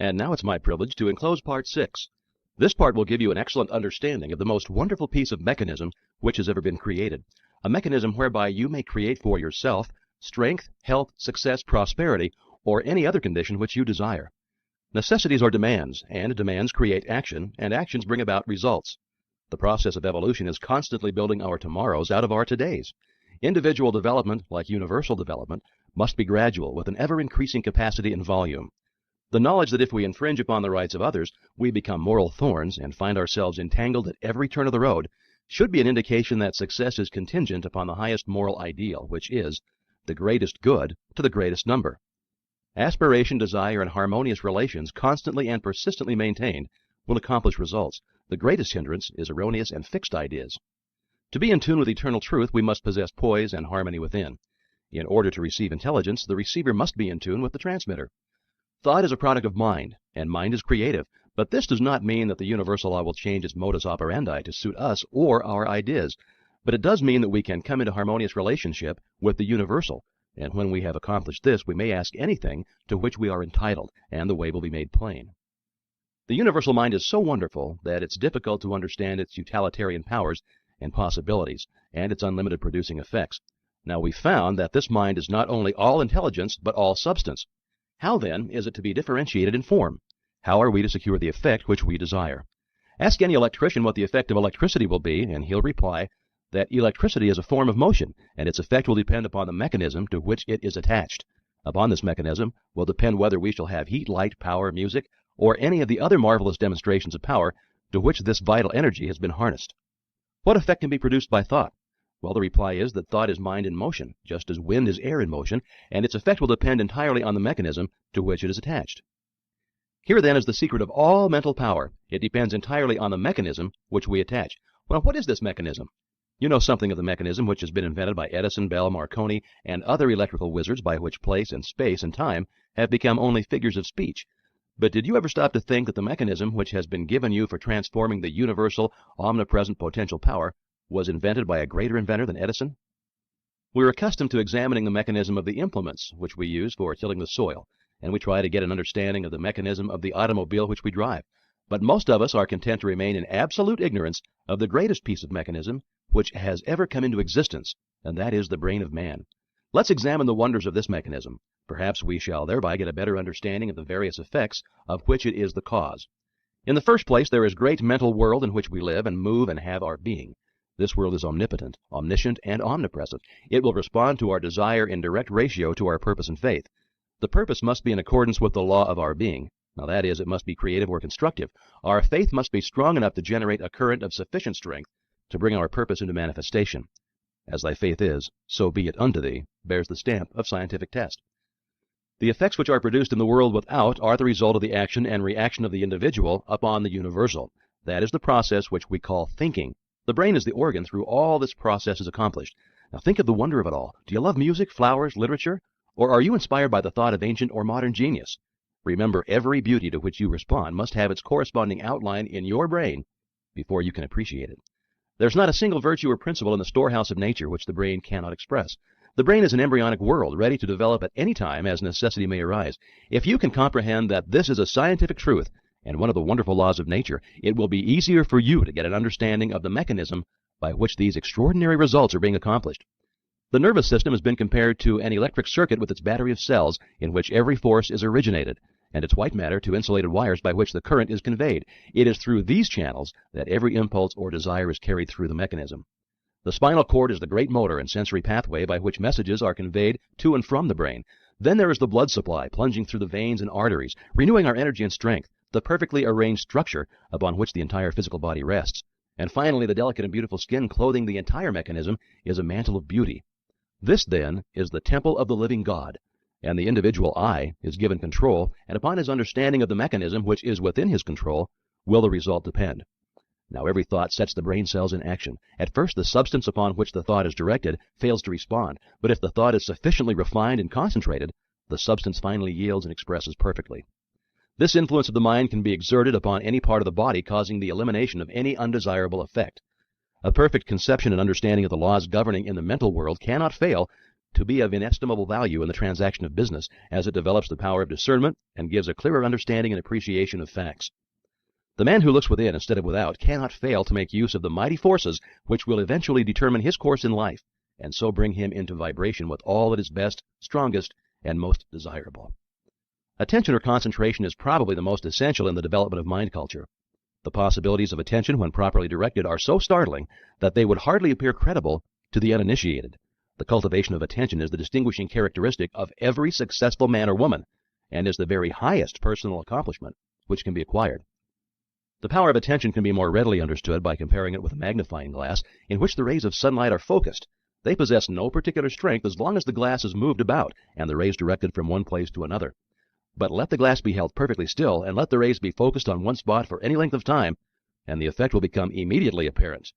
And now it's my privilege to enclose part 6. This part will give you an excellent understanding of the most wonderful piece of mechanism which has ever been created. A mechanism whereby you may create for yourself strength, health, success, prosperity, or any other condition which you desire. Necessities are demands, and demands create action, and actions bring about results. The process of evolution is constantly building our tomorrows out of our todays. Individual development, like universal development, must be gradual with an ever-increasing capacity and volume. The knowledge that if we infringe upon the rights of others, we become moral thorns and find ourselves entangled at every turn of the road, should be an indication that success is contingent upon the highest moral ideal, which is the greatest good to the greatest number. Aspiration, desire, and harmonious relations constantly and persistently maintained will accomplish results. The greatest hindrance is erroneous and fixed ideas. To be in tune with eternal truth, we must possess poise and harmony within. In order to receive intelligence, the receiver must be in tune with the transmitter. Thought is a product of mind, and mind is creative, but this does not mean that the universal law will change its modus operandi to suit us or our ideas, but it does mean that we can come into harmonious relationship with the universal, and when we have accomplished this, we may ask anything to which we are entitled, and the way will be made plain. The universal mind is so wonderful that it's difficult to understand its utilitarian powers and possibilities, and its unlimited producing effects. Now we've found that this mind is not only all intelligence, but all substance. How then is it to be differentiated in form? How are we to secure the effect which we desire? Ask any electrician what the effect of electricity will be, and he'll reply that electricity is a form of motion, and its effect will depend upon the mechanism to which it is attached. Upon this mechanism will depend whether we shall have heat, light, power, music, or any of the other marvelous demonstrations of power to which this vital energy has been harnessed. What effect can be produced by thought? Well, the reply is that thought is mind in motion, just as wind is air in motion, and its effect will depend entirely on the mechanism to which it is attached. Here then is the secret of all mental power. It depends entirely on the mechanism which we attach. Well, what is this mechanism? You know something of the mechanism which has been invented by Edison, Bell, Marconi, and other electrical wizards, by which place and space and time have become only figures of speech. But did you ever stop to think that the mechanism which has been given you for transforming the universal, omnipresent potential power was invented by a greater inventor than Edison? We're accustomed to examining the mechanism of the implements which we use for tilling the soil, and we try to get an understanding of the mechanism of the automobile which we drive. But most of us are content to remain in absolute ignorance of the greatest piece of mechanism which has ever come into existence, and that is the brain of man. Let's examine the wonders of this mechanism. Perhaps we shall thereby get a better understanding of the various effects of which it is the cause. In the first place, there is great mental world in which we live and move and have our being. This world is omnipotent, omniscient, and omnipresent. It will respond to our desire in direct ratio to our purpose and faith. The purpose must be in accordance with the law of our being. Now that is, it must be creative or constructive. Our faith must be strong enough to generate a current of sufficient strength to bring our purpose into manifestation. As thy faith is, so be it unto thee, bears the stamp of scientific test. The effects which are produced in the world without are the result of the action and reaction of the individual upon the universal. That is the process which we call thinking. The brain is the organ through all this process is accomplished. Now think of the wonder of it all. Do you love music, flowers, literature? Or are you inspired by the thought of ancient or modern genius? Remember, every beauty to which you respond must have its corresponding outline in your brain before you can appreciate it. There's not a single virtue or principle in the storehouse of nature which the brain cannot express. The brain is an embryonic world, ready to develop at any time as necessity may arise. If you can comprehend that this is a scientific truth and one of the wonderful laws of nature, it will be easier for you to get an understanding of the mechanism by which these extraordinary results are being accomplished. The nervous system has been compared to an electric circuit with its battery of cells in which every force is originated, and its white matter to insulated wires by which the current is conveyed. It is through these channels that every impulse or desire is carried through the mechanism. The spinal cord is the great motor and sensory pathway by which messages are conveyed to and from the brain. Then there is the blood supply plunging through the veins and arteries, renewing our energy and strength, the perfectly arranged structure upon which the entire physical body rests. And finally, the delicate and beautiful skin clothing the entire mechanism is a mantle of beauty. This, then, is the temple of the living God, and the individual I is given control, and upon his understanding of the mechanism which is within his control will the result depend. Now every thought sets the brain cells in action. At first the substance upon which the thought is directed fails to respond, but if the thought is sufficiently refined and concentrated, the substance finally yields and expresses perfectly. This influence of the mind can be exerted upon any part of the body, causing the elimination of any undesirable effect. A perfect conception and understanding of the laws governing in the mental world cannot fail to be of inestimable value in the transaction of business as it develops the power of discernment and gives a clearer understanding and appreciation of facts. The man who looks within instead of without cannot fail to make use of the mighty forces which will eventually determine his course in life, and so bring him into vibration with all that is best, strongest, and most desirable. Attention or concentration is probably the most essential in the development of mind culture. The possibilities of attention when properly directed are so startling that they would hardly appear credible to the uninitiated. The cultivation of attention is the distinguishing characteristic of every successful man or woman, and is the very highest personal accomplishment which can be acquired. The power of attention can be more readily understood by comparing it with a magnifying glass in which the rays of sunlight are focused. They possess no particular strength as long as the glass is moved about and the rays directed from one place to another. But let the glass be held perfectly still, and let the rays be focused on one spot for any length of time, and the effect will become immediately apparent.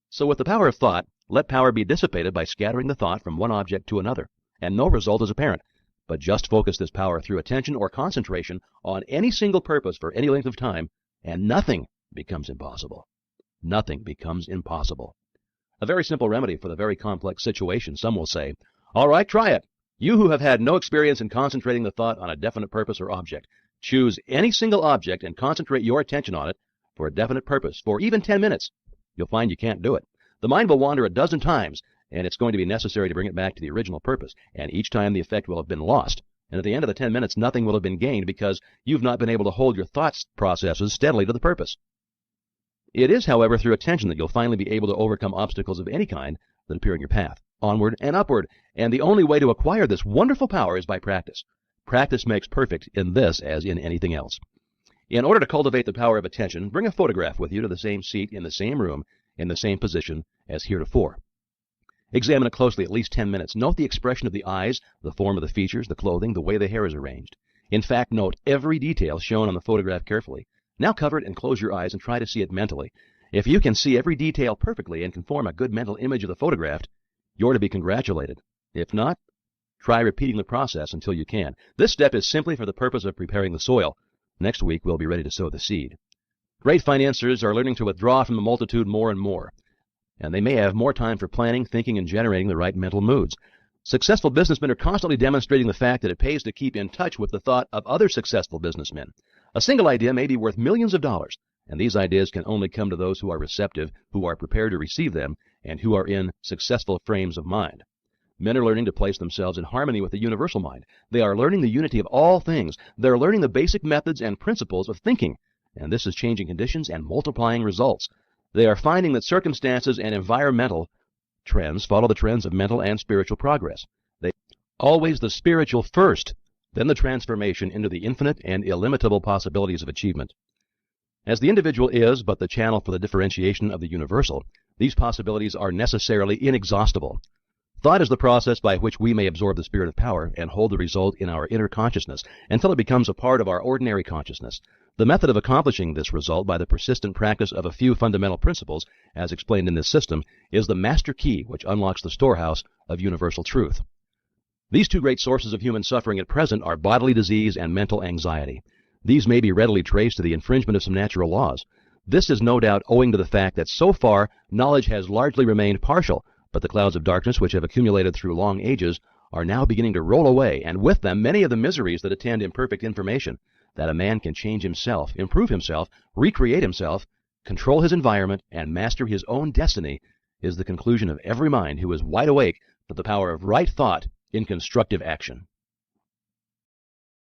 So with the power of thought, let power be dissipated by scattering the thought from one object to another, and no result is apparent. But just focus this power through attention or concentration on any single purpose for any length of time, and nothing becomes impossible. Nothing becomes impossible. A very simple remedy for the very complex situation, some will say. All right, try it. You who have had no experience in concentrating the thought on a definite purpose or object, choose any single object and concentrate your attention on it for a definite purpose for even 10 minutes. You'll find you can't do it. The mind will wander a dozen times, and it's going to be necessary to bring it back to the original purpose, and each time the effect will have been lost. And at the end of the 10 minutes, nothing will have been gained because you've not been able to hold your thought processes steadily to the purpose. It is, however, through attention that you'll finally be able to overcome obstacles of any kind that appear in your path, onward and upward. And the only way to acquire this wonderful power is by practice. Practice makes perfect in this as in anything else. In order to cultivate the power of attention, bring a photograph with you to the same seat in the same room, in the same position as heretofore. Examine it closely at least 10 minutes. Note the expression of the eyes, the form of the features, the clothing, the way the hair is arranged. In fact, note every detail shown on the photograph carefully. Now cover it and close your eyes and try to see it mentally. If you can see every detail perfectly and can form a good mental image of the photographed, you're to be congratulated. If not, try repeating the process until you can. This step is simply for the purpose of preparing the soil. Next week, we'll be ready to sow the seed. Great financiers are learning to withdraw from the multitude more and more, and they may have more time for planning, thinking, and generating the right mental moods. Successful businessmen are constantly demonstrating the fact that it pays to keep in touch with the thought of other successful businessmen. A single idea may be worth millions of dollars, and these ideas can only come to those who are receptive, who are prepared to receive them, and who are in successful frames of mind. Men are learning to place themselves in harmony with the universal mind. They are learning the unity of all things. They're learning the basic methods and principles of thinking, and this is changing conditions and multiplying results. They are finding that circumstances and environmental trends follow the trends of mental and spiritual progress. They always the spiritual first, then the transformation into the infinite and illimitable possibilities of achievement. As the individual is but the channel for the differentiation of the universal, these possibilities are necessarily inexhaustible. Thought is the process by which we may absorb the spirit of power and hold the result in our inner consciousness until it becomes a part of our ordinary consciousness. The method of accomplishing this result by the persistent practice of a few fundamental principles, as explained in this system, is the master key which unlocks the storehouse of universal truth. These two great sources of human suffering at present are bodily disease and mental anxiety. These may be readily traced to the infringement of some natural laws. This is no doubt owing to the fact that so far knowledge has largely remained partial, but the clouds of darkness which have accumulated through long ages are now beginning to roll away, and with them many of the miseries that attend imperfect information. That a man can change himself, improve himself, recreate himself, control his environment, and master his own destiny is the conclusion of every mind who is wide awake to the power of right thought in constructive action.